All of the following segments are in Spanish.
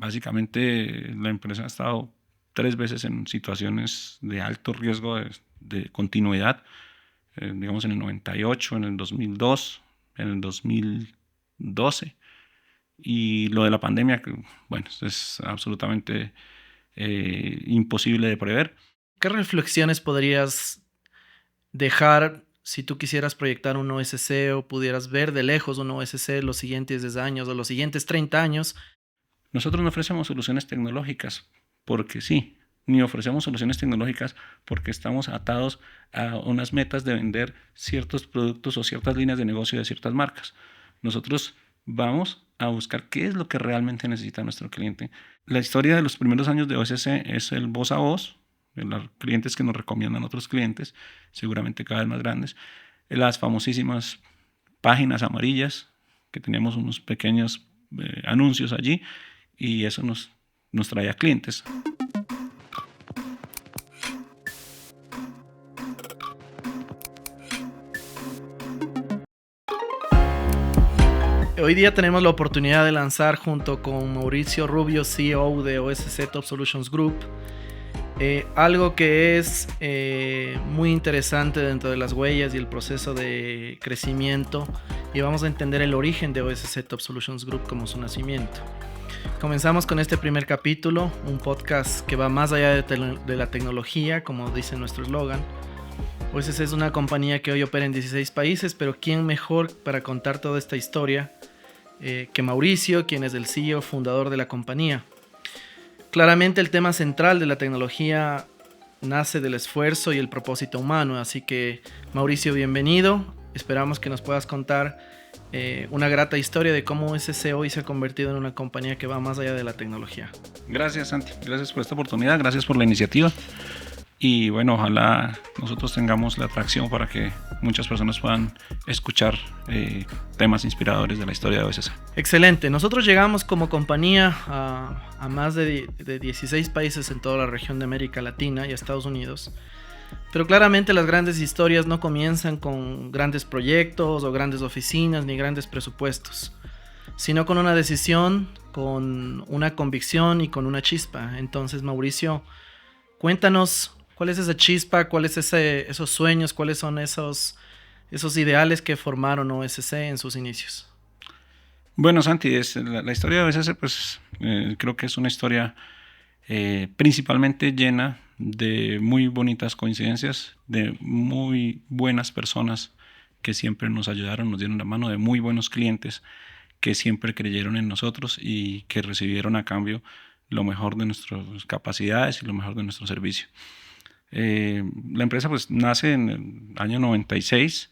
Básicamente la empresa ha estado 3 veces en situaciones de alto riesgo de continuidad, digamos en el 98, en el 2002, en el 2012. Y lo de la pandemia, que, bueno, es absolutamente imposible de prever. ¿Qué reflexiones podrías dejar si tú quisieras proyectar un OSC o pudieras ver de lejos un OSC los siguientes 10 años o los siguientes 30 años? Nosotros no ofrecemos soluciones tecnológicas porque sí, ni ofrecemos soluciones tecnológicas porque estamos atados a unas metas de vender ciertos productos o ciertas líneas de negocio de ciertas marcas. Nosotros vamos a buscar qué es lo que realmente necesita nuestro cliente. La historia de los primeros años de OSC es el voz a voz, de los clientes que nos recomiendan a otros clientes, seguramente cada vez más grandes, las famosísimas páginas amarillas, que teníamos unos pequeños anuncios allí, y eso nos traía clientes. Hoy día tenemos la oportunidad de lanzar junto con Mauricio Rubio, CEO de OSC Top Solutions Group, algo que es muy interesante dentro de las huellas y el proceso de crecimiento, y vamos a entender el origen de OSC Top Solutions Group como su nacimiento. Comenzamos con este primer capítulo, un podcast que va más allá de la tecnología, como dice nuestro eslogan. OSC es una compañía que hoy opera en 16 países, pero ¿quién mejor para contar toda esta historia que Mauricio, quien es el CEO fundador de la compañía? Claramente el tema central de la tecnología nace del esfuerzo y el propósito humano, así que Mauricio, bienvenido. Esperamos que nos puedas contar una grata historia de cómo OSC hoy se ha convertido en una compañía que va más allá de la tecnología. Gracias, Santi. Gracias por esta oportunidad. Gracias por la iniciativa. Y bueno, ojalá nosotros tengamos la atracción para que muchas personas puedan escuchar temas inspiradores de la historia de OSC. Excelente. Nosotros llegamos como compañía a más de 16 países en toda la región de América Latina y a Estados Unidos. Pero claramente las grandes historias no comienzan con grandes proyectos o grandes oficinas ni grandes presupuestos, sino con una decisión, con una convicción y con una chispa. Entonces, Mauricio, cuéntanos cuál es esa chispa, cuáles esos sueños, cuáles son esos ideales que formaron OSC en sus inicios. Bueno, Santi, la historia de OSC, pues creo que es una historia principalmente llena de muy bonitas coincidencias, de muy buenas personas que siempre nos ayudaron, nos dieron la mano, de muy buenos clientes que siempre creyeron en nosotros y que recibieron a cambio lo mejor de nuestras capacidades y lo mejor de nuestro servicio. La empresa pues nace en el año 96.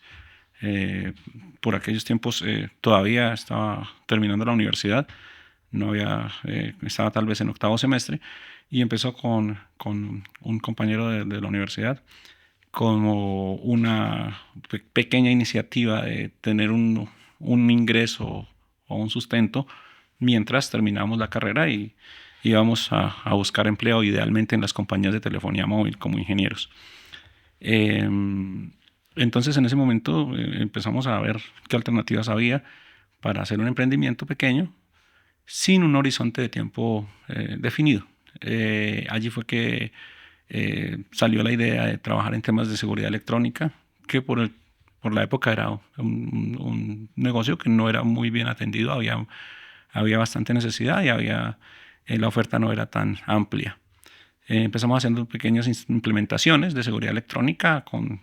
Por aquellos tiempos todavía estaba terminando la universidad, no había, estaba tal vez en octavo semestre, y empezó con un compañero de la universidad como una pequeña iniciativa de tener un ingreso o un sustento mientras terminamos la carrera y íbamos a buscar empleo idealmente en las compañías de telefonía móvil como ingenieros. Entonces en ese momento empezamos a ver qué alternativas había para hacer un emprendimiento pequeño sin un horizonte de tiempo definido. Allí fue que salió la idea de trabajar en temas de seguridad electrónica, que por la época era un negocio que no era muy bien atendido, había bastante necesidad y la oferta no era tan amplia. Empezamos haciendo pequeñas implementaciones de seguridad electrónica con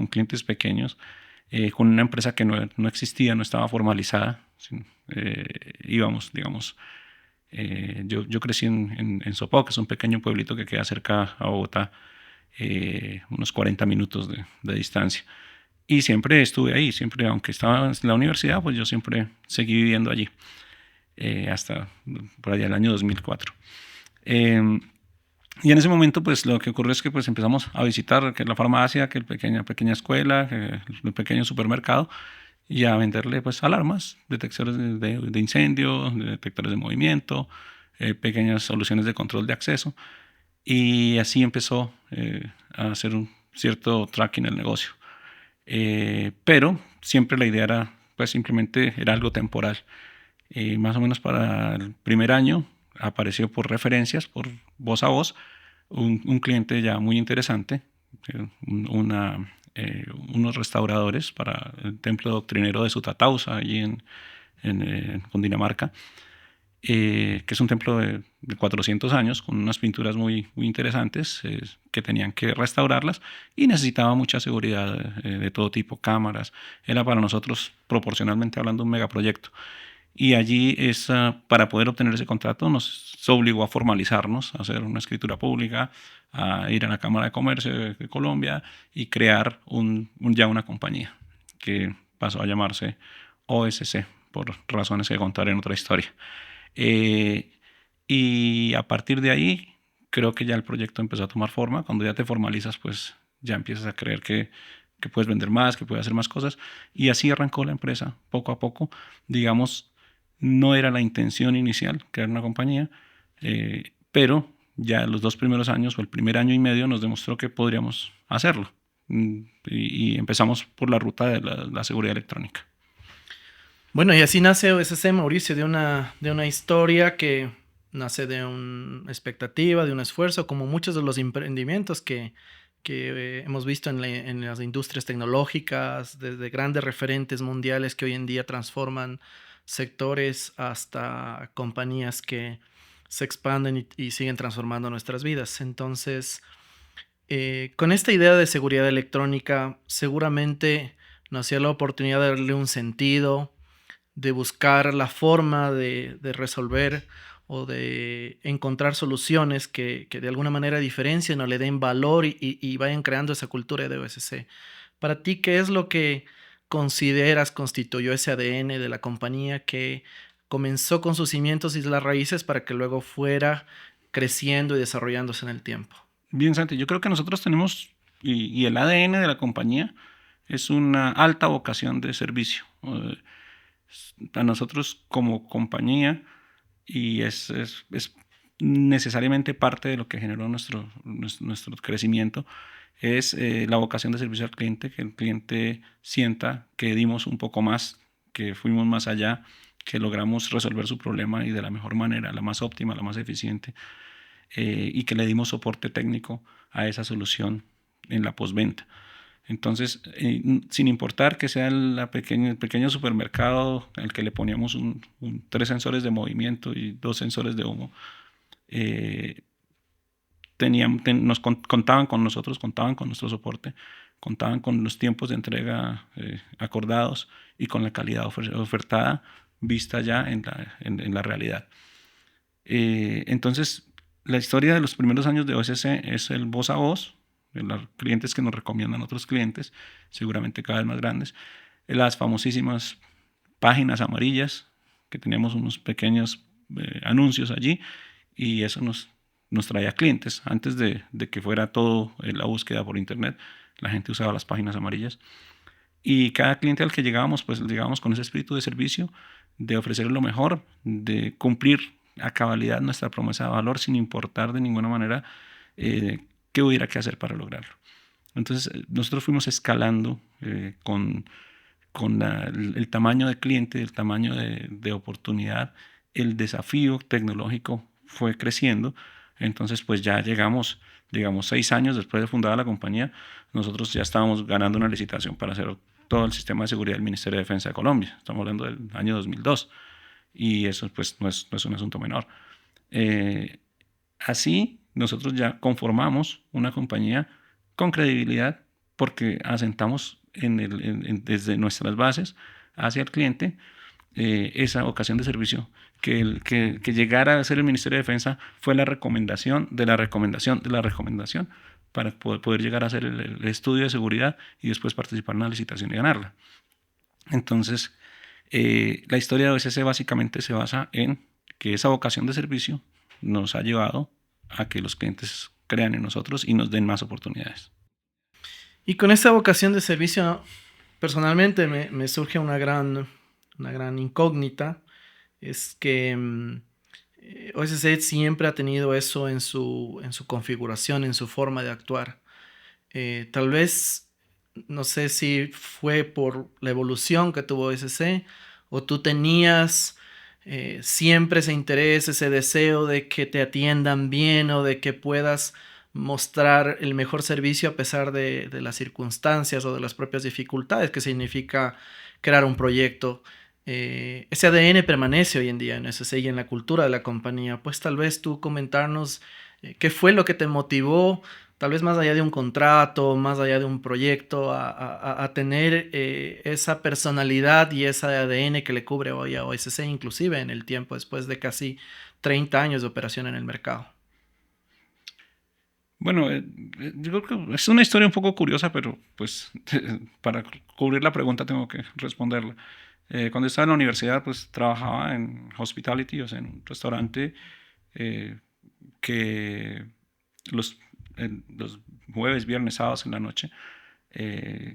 clientes pequeños, con una empresa que no existía, no estaba formalizada. Íbamos, digamos, yo crecí en Sopó, que es un pequeño pueblito que queda cerca a Bogotá, unos 40 minutos de distancia. Y siempre estuve ahí, siempre, aunque estaba en la universidad, pues yo siempre seguí viviendo allí, hasta por allá el año 2004. Y en ese momento, pues lo que ocurrió es que pues empezamos a visitar que la farmacia, que la pequeña escuela, que el pequeño supermercado, y a venderle pues alarmas, detectores de incendio, detectores de movimiento, pequeñas soluciones de control de acceso. Y así empezó a hacer un cierto tracking en el negocio. Pero siempre la idea era, pues simplemente era algo temporal. Más o menos para el primer año apareció por referencias, por voz a voz, un cliente ya muy interesante, unos restauradores para el templo doctrinero de Sutatausa, allí en Cundinamarca, que es un templo de 400 años, con unas pinturas muy interesantes, que tenían que restaurarlas y necesitaba mucha seguridad de todo tipo, cámaras. Era para nosotros, proporcionalmente hablando, un megaproyecto. Y allí para poder obtener ese contrato nos obligó a formalizarnos, a hacer una escritura pública, a ir a la Cámara de Comercio de Colombia y crear ya una compañía que pasó a llamarse OSC, por razones que contaré en otra historia. Eh, y a partir de ahí, creo que ya el proyecto empezó a tomar forma. Cuando ya te formalizas, pues ya empiezas a creer que puedes vender más, que puedes hacer más cosas. Y así arrancó la empresa, poco a poco. Digamos, no era la intención inicial crear una compañía, pero ya los 2 primeros años o el primer año y medio nos demostró que podríamos hacerlo. Y empezamos por la ruta de la seguridad electrónica. Bueno, y así nace OSC, Mauricio, de una historia que nace de una expectativa, de un esfuerzo, como muchos de los emprendimientos que hemos visto en las industrias tecnológicas, desde grandes referentes mundiales que hoy en día transforman sectores hasta compañías que se expanden y siguen transformando nuestras vidas. Entonces, con esta idea de seguridad electrónica, seguramente nos hacía la oportunidad de darle un sentido, de buscar la forma de resolver o de encontrar soluciones que de alguna manera diferencien o le den valor y vayan creando esa cultura de OSC. Para ti, ¿qué es lo que consideras constituyó ese ADN de la compañía que comenzó con sus cimientos y las raíces para que luego fuera creciendo y desarrollándose en el tiempo? Bien, Santi, yo creo que nosotros tenemos, y el ADN de la compañía es una alta vocación de servicio. A nosotros como compañía, y es necesariamente parte de lo que generó nuestro crecimiento, es la vocación de servicio al cliente, que el cliente sienta que dimos un poco más, que fuimos más allá, que logramos resolver su problema y de la mejor manera, la más óptima, la más eficiente, y que le dimos soporte técnico a esa solución en la postventa. Entonces, sin importar que sea el pequeño supermercado al que le poníamos 3 sensores de movimiento y 2 sensores de humo, eh, contaban con nosotros, contaban con nuestro soporte, contaban con los tiempos de entrega acordados y con la calidad ofertada vista ya en la realidad. Entonces, la historia de los primeros años de OSC es el voz a voz, los clientes que nos recomiendan otros clientes, seguramente cada vez más grandes, las famosísimas páginas amarillas, que teníamos unos pequeños anuncios allí, y eso nos traía clientes. Antes de que fuera todo la búsqueda por internet, la gente usaba las páginas amarillas. Y cada cliente al que llegábamos, pues llegábamos con ese espíritu de servicio, de ofrecer lo mejor, de cumplir a cabalidad nuestra promesa de valor sin importar de ninguna manera qué hubiera que hacer para lograrlo. Entonces nosotros fuimos escalando con el tamaño de cliente, el tamaño de oportunidad, el desafío tecnológico fue creciendo. Entonces pues ya llegamos, digamos, 6 años después de fundada la compañía, nosotros ya estábamos ganando una licitación para hacer todo el sistema de seguridad del Ministerio de Defensa de Colombia. Estamos hablando del año 2002. Y eso pues no es un asunto menor. Así nosotros ya conformamos una compañía con credibilidad porque asentamos desde nuestras bases hacia el cliente esa vocación de servicio. Que llegara a ser el Ministerio de Defensa fue la recomendación de la recomendación de la recomendación para poder llegar a hacer el estudio de seguridad y después participar en una licitación y ganarla. Entonces, la historia de OSC básicamente se basa en que esa vocación de servicio nos ha llevado a que los clientes crean en nosotros y nos den más oportunidades. Y con esta vocación de servicio, personalmente me surge una gran incógnita, es que OSC siempre ha tenido eso en su configuración, en su forma de actuar. Tal vez, no sé si fue por la evolución que tuvo OSC o tú tenías siempre ese interés, ese deseo de que te atiendan bien o de que puedas mostrar el mejor servicio a pesar de las circunstancias o de las propias dificultades que significa crear un proyecto. Ese ADN permanece hoy en día en SC y en la cultura de la compañía. Pues tal vez tú comentarnos qué fue lo que te motivó, tal vez más allá de un contrato, más allá de un proyecto, a tener esa personalidad y ese ADN que le cubre hoy a OSC, inclusive en el tiempo después de casi 30 años de operación en el mercado. Bueno, yo creo que es una historia un poco curiosa, pero pues para cubrir la pregunta tengo que responderla. Cuando estaba en la universidad, pues trabajaba en hospitality, o sea, en un restaurante eh, que los, los jueves, viernes, sábados en la noche,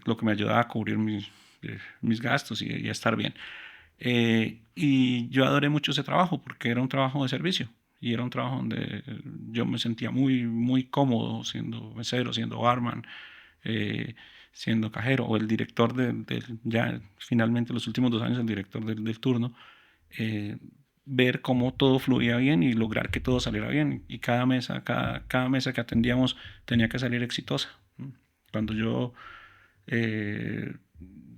lo que me ayudaba a cubrir mis gastos y a estar bien. Y yo adoré mucho ese trabajo porque era un trabajo de servicio y era un trabajo donde yo me sentía muy, muy cómodo siendo mesero, siendo barman, eh, siendo cajero o el director ya finalmente los últimos 2 años el director del turno. eh, Ver cómo todo fluía bien y lograr que todo saliera bien. Y cada mesa que atendíamos tenía que salir exitosa. Cuando yo eh,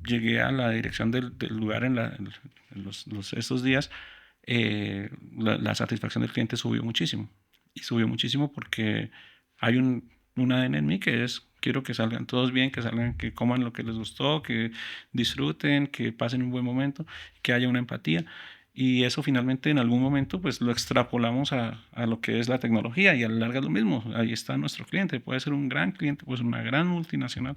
llegué a la dirección del lugar en estos días, la satisfacción del cliente subió muchísimo. Y subió muchísimo porque hay un ADN en mí que es, quiero que salgan todos bien, que salgan, que coman lo que les gustó, que disfruten, que pasen un buen momento, que haya una empatía. Y eso finalmente en algún momento pues lo extrapolamos a lo que es la tecnología y a la larga es lo mismo. Ahí está nuestro cliente. Puede ser un gran cliente, puede ser una gran multinacional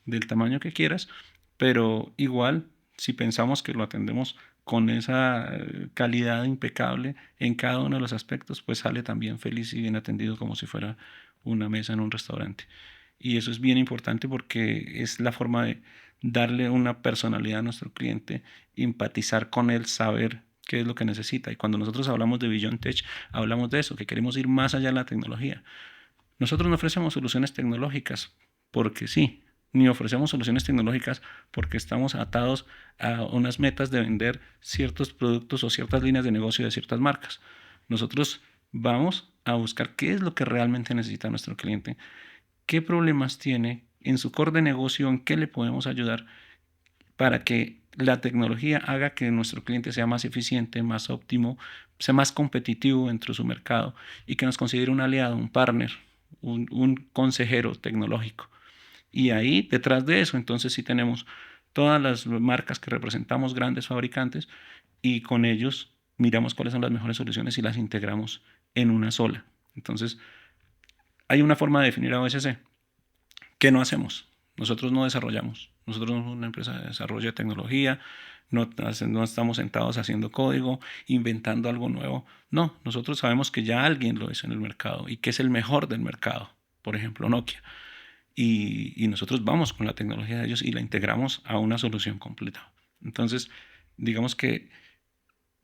del tamaño que quieras, pero igual si pensamos que lo atendemos con esa calidad impecable en cada uno de los aspectos, pues sale también feliz y bien atendido como si fuera una mesa en un restaurante. Y eso es bien importante porque es la forma de darle una personalidad a nuestro cliente, empatizar con él, saber qué es lo que necesita. Y cuando nosotros hablamos de Beyond Tech, hablamos de eso, que queremos ir más allá de la tecnología. Nosotros no ofrecemos soluciones tecnológicas porque sí, ni ofrecemos soluciones tecnológicas porque estamos atados a unas metas de vender ciertos productos o ciertas líneas de negocio de ciertas marcas. Nosotros vamos a buscar qué es lo que realmente necesita nuestro cliente, qué problemas tiene en su core de negocio, en qué le podemos ayudar para que la tecnología haga que nuestro cliente sea más eficiente, más óptimo, sea más competitivo dentro de su mercado y que nos considere un aliado, un partner, un consejero tecnológico. Y ahí, detrás de eso, entonces sí tenemos todas las marcas que representamos, grandes fabricantes, y con ellos miramos cuáles son las mejores soluciones y las integramos en una sola. Entonces, hay una forma de definir a OSC. ¿Qué no hacemos? Nosotros no desarrollamos. Nosotros no somos una empresa de desarrollo de tecnología, no estamos sentados haciendo código, inventando algo nuevo. No, nosotros sabemos que ya alguien lo hizo en el mercado y que es el mejor del mercado. Por ejemplo, Nokia. Y nosotros vamos con la tecnología de ellos y la integramos a una solución completa. Entonces, digamos que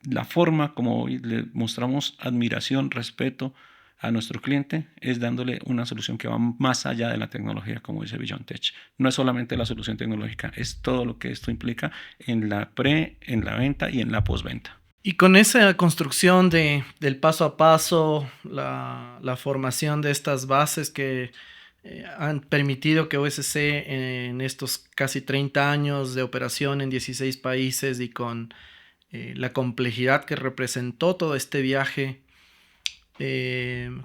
la forma como hoy le mostramos admiración, respeto a nuestro cliente es dándole una solución que va más allá de la tecnología, como dice Beyond Tech. No es solamente la solución tecnológica, es todo lo que esto implica en la en la venta y en la postventa. Y con esa construcción del paso a paso, la formación de estas bases que han permitido que OSC en estos casi 30 años de operación en 16 países y con la complejidad que representó todo este viaje,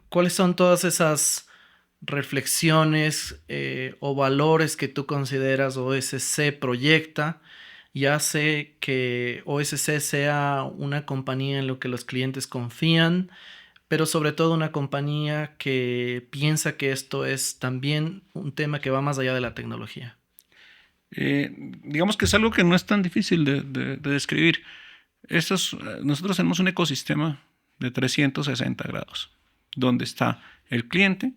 ¿cuáles son todas esas reflexiones o valores que tú consideras OSC proyecta y hace que OSC sea una compañía en la que los clientes confían, pero sobre todo una compañía que piensa que esto es también un tema que va más allá de la tecnología? Digamos que es algo que no es tan difícil de describir. Nosotros tenemos un ecosistema de 360 grados, donde está el cliente,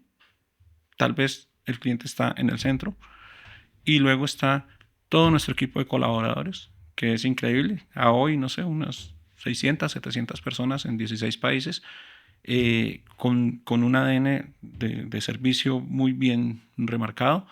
tal vez el cliente está en el centro, y luego está todo nuestro equipo de colaboradores, que es increíble. A hoy, no sé, unas 600, 700 personas en 16 países, con un ADN de servicio muy bien remarcado.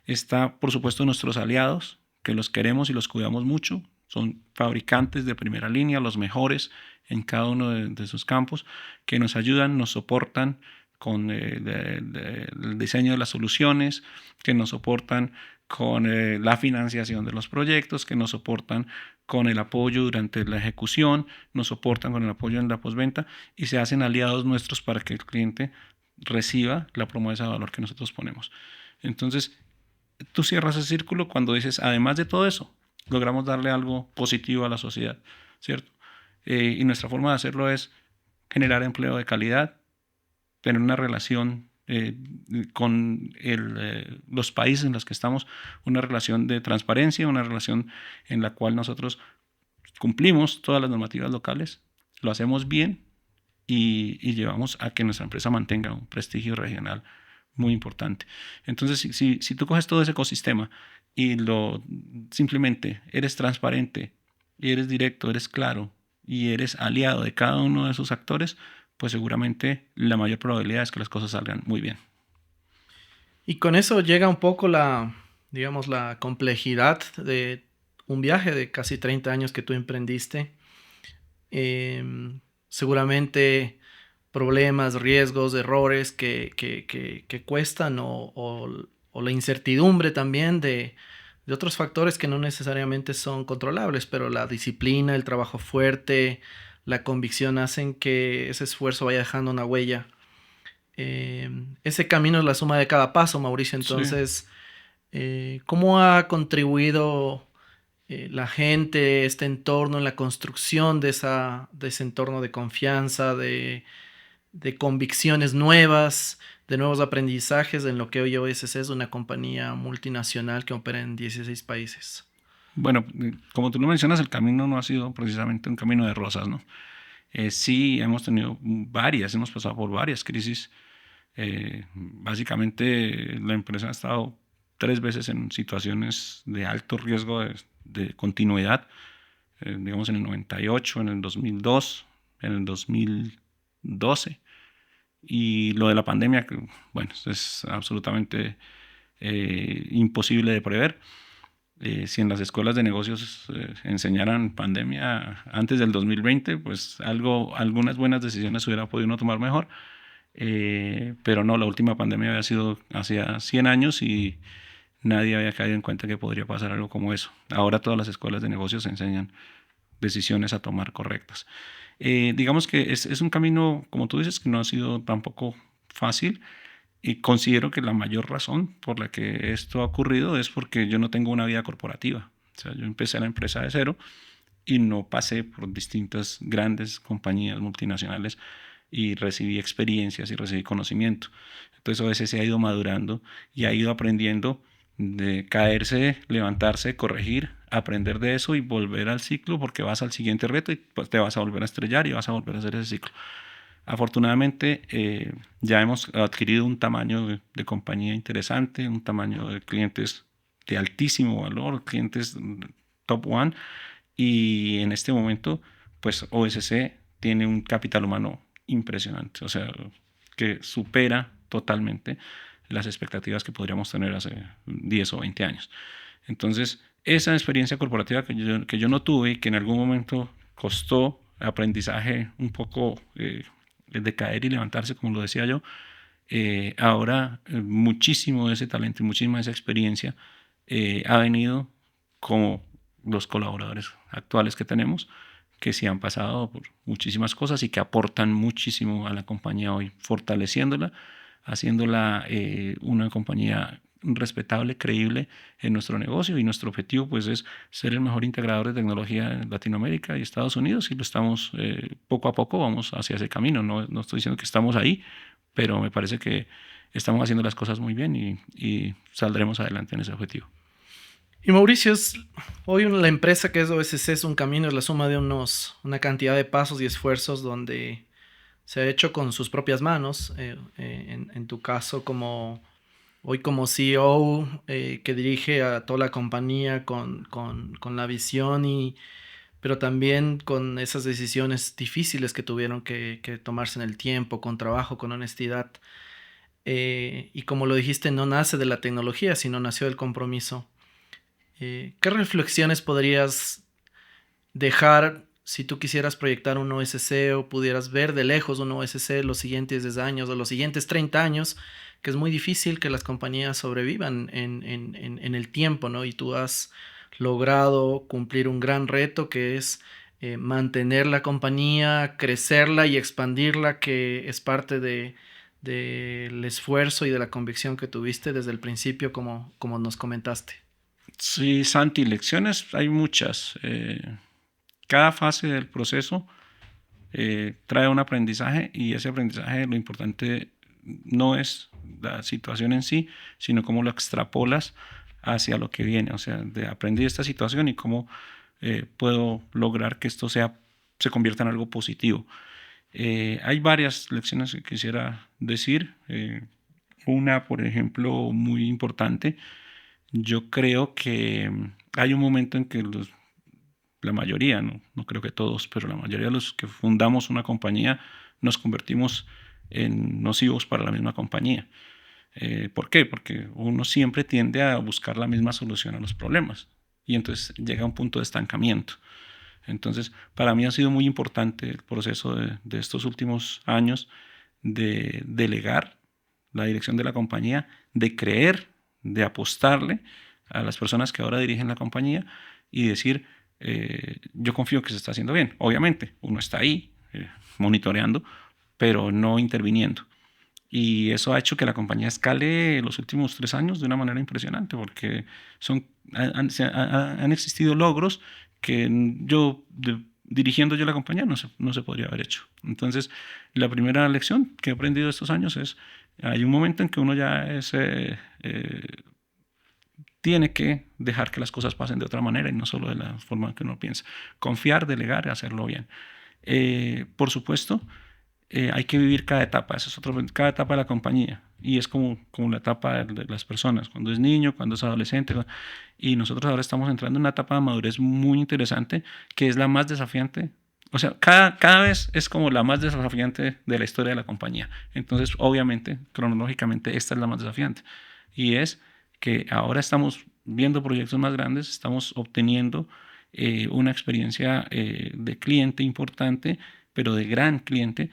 Está, por supuesto, nuestros aliados, que los queremos y los cuidamos mucho. Son fabricantes de primera línea, los mejores en cada uno de sus campos, que nos ayudan, nos soportan con el diseño de las soluciones, que nos soportan con la financiación de los proyectos, que nos soportan con el apoyo durante la ejecución, nos soportan con el apoyo en la postventa y se hacen aliados nuestros para que el cliente reciba la promesa de valor que nosotros ponemos. Entonces, tú cierras ese círculo cuando dices, además de todo eso, logramos darle algo positivo a la sociedad, ¿cierto? Y nuestra forma de hacerlo es generar empleo de calidad, tener una relación con los países en los que estamos, una relación de transparencia, una relación en la cual nosotros cumplimos todas las normativas locales, lo hacemos bien y llevamos a que nuestra empresa mantenga un prestigio regional muy importante. Entonces, si tú coges todo ese ecosistema y simplemente eres transparente, y eres directo, eres claro y eres aliado de cada uno de esos actores, pues seguramente la mayor probabilidad es que las cosas salgan muy bien. Y con eso llega un poco digamos, la complejidad de un viaje de casi 30 años que tú emprendiste. Seguramente problemas, riesgos, errores que cuestan o la incertidumbre también de otros factores que no necesariamente son controlables, pero la disciplina, el trabajo fuerte, la convicción hacen que ese esfuerzo vaya dejando una huella. Ese camino es la suma de cada paso, Mauricio. Sí. Entonces, ¿cómo ha contribuido la gente, este entorno en la construcción de ese entorno de confianza, de convicciones nuevas, de nuevos aprendizajes en lo que hoy OSC es una compañía multinacional que opera en 16 países? Bueno, como tú lo mencionas, el camino no ha sido precisamente un camino de rosas, ¿no? Sí, hemos tenido hemos pasado por varias crisis. Básicamente, la empresa ha estado 3 veces en situaciones de alto riesgo de continuidad, digamos en el 98, en el 2002, en el 2012. Y lo de la pandemia, que, bueno, es absolutamente imposible de prever. Si en las escuelas de negocios enseñaran pandemia antes del 2020, pues algunas buenas decisiones hubiera podido uno tomar mejor. Pero no, la última pandemia había sido hace 100 años y nadie había caído en cuenta que podría pasar algo como eso. Ahora todas las escuelas de negocios enseñan decisiones a tomar correctas. Digamos que es un camino, como tú dices, que no ha sido tampoco fácil. Y considero que la mayor razón por la que esto ha ocurrido es porque yo no tengo una vida corporativa. O sea, yo empecé la empresa de cero y no pasé por distintas grandes compañías multinacionales y recibí experiencias y recibí conocimiento. Entonces a veces se ha ido madurando y ha ido aprendiendo de caerse, levantarse, corregir, aprender de eso y volver al ciclo porque vas al siguiente reto y pues te vas a volver a estrellar y vas a volver a hacer ese ciclo. Afortunadamente ya hemos adquirido un tamaño de compañía interesante, un tamaño de clientes de altísimo valor, clientes top one y en este momento pues OSC tiene un capital humano impresionante, o sea, que supera totalmente las expectativas que podríamos tener hace 10 o 20 años. Entonces, esa experiencia corporativa que yo no tuve y que en algún momento costó aprendizaje un poco de caer y levantarse, como lo decía yo, ahora muchísimo de ese talento y muchísima de esa experiencia ha venido como los colaboradores actuales que tenemos, que sí han pasado por muchísimas cosas y que aportan muchísimo a la compañía hoy, fortaleciéndola, haciéndola una compañía respetable, creíble en nuestro negocio y nuestro objetivo pues es ser el mejor integrador de tecnología en Latinoamérica y Estados Unidos y lo estamos poco a poco vamos hacia ese camino, no estoy diciendo que estamos ahí, pero me parece que estamos haciendo las cosas muy bien y saldremos adelante en ese objetivo. Y Mauricio, hoy la empresa que es OSC es un camino, es la suma de una cantidad de pasos y esfuerzos donde se ha hecho con sus propias manos. En tu caso, hoy como CEO que dirige a toda la compañía con la visión pero también con esas decisiones difíciles que tuvieron que tomarse en el tiempo, con trabajo, con honestidad. Y como lo dijiste, no nace de la tecnología, sino nació del compromiso. ¿Qué reflexiones podrías dejar, si tú quisieras proyectar un OSC o pudieras ver de lejos un OSC los siguientes 10 años o los siguientes 30 años, que es muy difícil que las compañías sobrevivan en el tiempo, ¿no? Y tú has logrado cumplir un gran reto que es mantener la compañía, crecerla y expandirla, que es parte del esfuerzo y de la convicción que tuviste desde el principio, como nos comentaste. Sí, Santi, lecciones hay muchas. Cada fase del proceso trae un aprendizaje y ese aprendizaje lo importante no es la situación en sí, sino cómo lo extrapolas hacia lo que viene. O sea, de aprendí esta situación y cómo puedo lograr que esto se convierta en algo positivo. Hay varias lecciones que quisiera decir. Una, por ejemplo, muy importante. Yo creo que hay un momento en que la mayoría, no creo que todos, pero la mayoría de los que fundamos una compañía nos convertimos en nocivos para la misma compañía. ¿Por qué? Porque uno siempre tiende a buscar la misma solución a los problemas y entonces llega a un punto de estancamiento. Entonces, para mí ha sido muy importante el proceso de estos últimos años de delegar la dirección de la compañía, de creer, de apostarle a las personas que ahora dirigen la compañía y decir, yo confío que se está haciendo bien. Obviamente, uno está ahí monitoreando, pero no interviniendo. Y eso ha hecho que la compañía escale los últimos 3 años de una manera impresionante, porque han existido logros que dirigiendo yo la compañía no se podría haber hecho. Entonces, la primera lección que he aprendido estos años es, hay un momento en que uno ya tiene que dejar que las cosas pasen de otra manera y no solo de la forma en que uno piensa. Confiar, delegar y hacerlo bien. Por supuesto, hay que vivir cada etapa, eso es cada etapa de la compañía. Y es como la etapa de las personas, cuando es niño, cuando es adolescente. Y nosotros ahora estamos entrando en una etapa de madurez muy interesante, que es la más desafiante. O sea, cada vez es como la más desafiante de la historia de la compañía. Entonces, obviamente, cronológicamente, esta es la más desafiante. Y es que ahora estamos viendo proyectos más grandes, estamos obteniendo una experiencia de cliente importante, pero de gran cliente.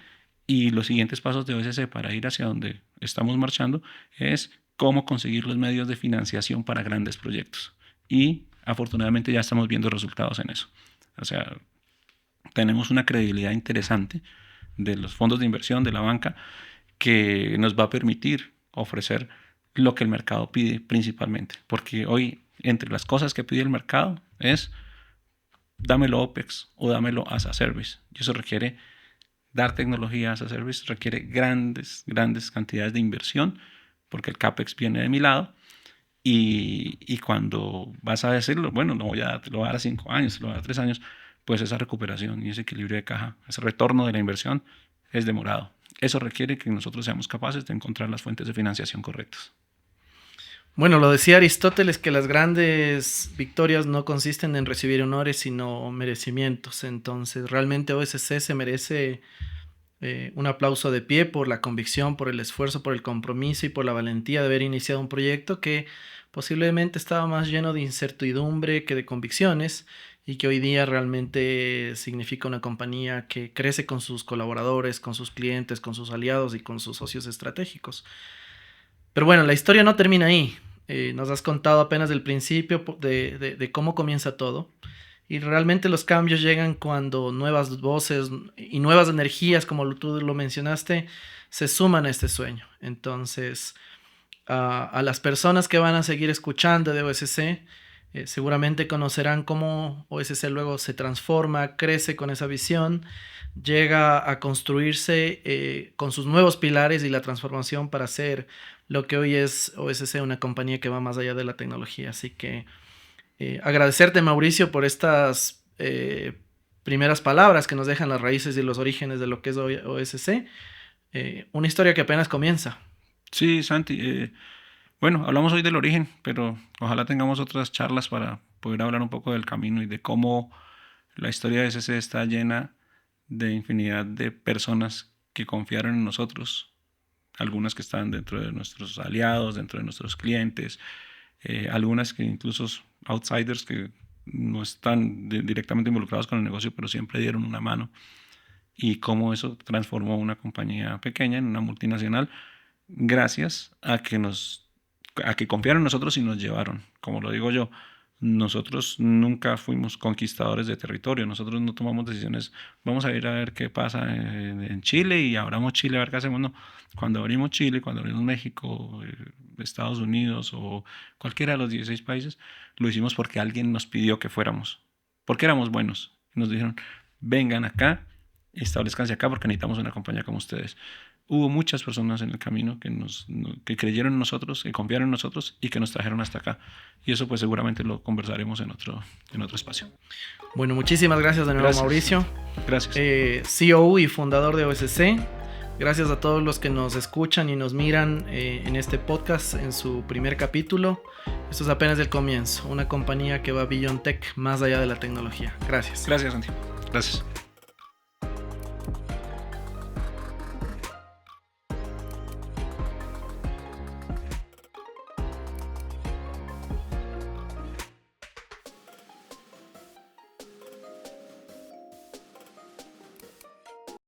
Y los siguientes pasos de OSC para ir hacia donde estamos marchando es cómo conseguir los medios de financiación para grandes proyectos. Y afortunadamente ya estamos viendo resultados en eso. O sea, tenemos una credibilidad interesante de los fondos de inversión, de la banca, que nos va a permitir ofrecer lo que el mercado pide principalmente. Porque hoy, entre las cosas que pide el mercado es dámelo OPEX o dámelo as a service. Y eso requiere dar tecnología as a service, requiere grandes cantidades de inversión, porque el CAPEX viene de mi lado. Y cuando vas a decirlo, bueno, te lo voy a dar a 5 años, te lo voy a dar a 3 años, pues esa recuperación y ese equilibrio de caja, ese retorno de la inversión es demorado. Eso requiere que nosotros seamos capaces de encontrar las fuentes de financiación correctas. Bueno, lo decía Aristóteles, que las grandes victorias no consisten en recibir honores, sino merecimientos. Entonces, realmente OSC se merece un aplauso de pie por la convicción, por el esfuerzo, por el compromiso y por la valentía de haber iniciado un proyecto que posiblemente estaba más lleno de incertidumbre que de convicciones, y que hoy día realmente significa una compañía que crece con sus colaboradores, con sus clientes, con sus aliados y con sus socios estratégicos. Pero bueno, la historia no termina ahí. Nos has contado apenas del principio de cómo comienza todo. Y realmente los cambios llegan cuando nuevas voces y nuevas energías, como tú lo mencionaste, se suman a este sueño. Entonces, a las personas que van a seguir escuchando de OSC, seguramente conocerán cómo OSC luego se transforma, crece con esa visión, llega a construirse con sus nuevos pilares y la transformación para ser lo que hoy es OSC, una compañía que va más allá de la tecnología. Así que agradecerte, Mauricio, por estas primeras palabras que nos dejan las raíces y los orígenes de lo que es OSC. Una historia que apenas comienza. Sí, Santi. Bueno, hablamos hoy del origen, pero ojalá tengamos otras charlas para poder hablar un poco del camino y de cómo la historia de SC está llena de infinidad de personas que confiaron en nosotros, algunas que están dentro de nuestros aliados, dentro de nuestros clientes, algunas que incluso outsiders que no están directamente involucrados con el negocio, pero siempre dieron una mano, y cómo eso transformó una compañía pequeña en una multinacional gracias a que confiaron en nosotros y nos llevaron. Como lo digo yo, nosotros nunca fuimos conquistadores de territorio, nosotros no tomamos decisiones, vamos a ir a ver qué pasa en Chile y abramos Chile a ver qué hacemos. No, cuando abrimos Chile, cuando abrimos México, Estados Unidos o cualquiera de los 16 países, lo hicimos porque alguien nos pidió que fuéramos, porque éramos buenos. Nos dijeron, vengan acá, establezcanse acá porque necesitamos una compañía como ustedes. Hubo muchas personas en el camino que creyeron en nosotros, que confiaron en nosotros y que nos trajeron hasta acá. Y eso pues seguramente lo conversaremos en otro espacio. Bueno, muchísimas gracias de nuevo, Gracias. Mauricio. Gracias. CEO y fundador de OSC. Gracias a todos los que nos escuchan y nos miran en este podcast en su primer capítulo. Esto es apenas el comienzo. Una compañía que va Beyond Tech, más allá de la tecnología. Gracias. Gracias, Santi. Gracias.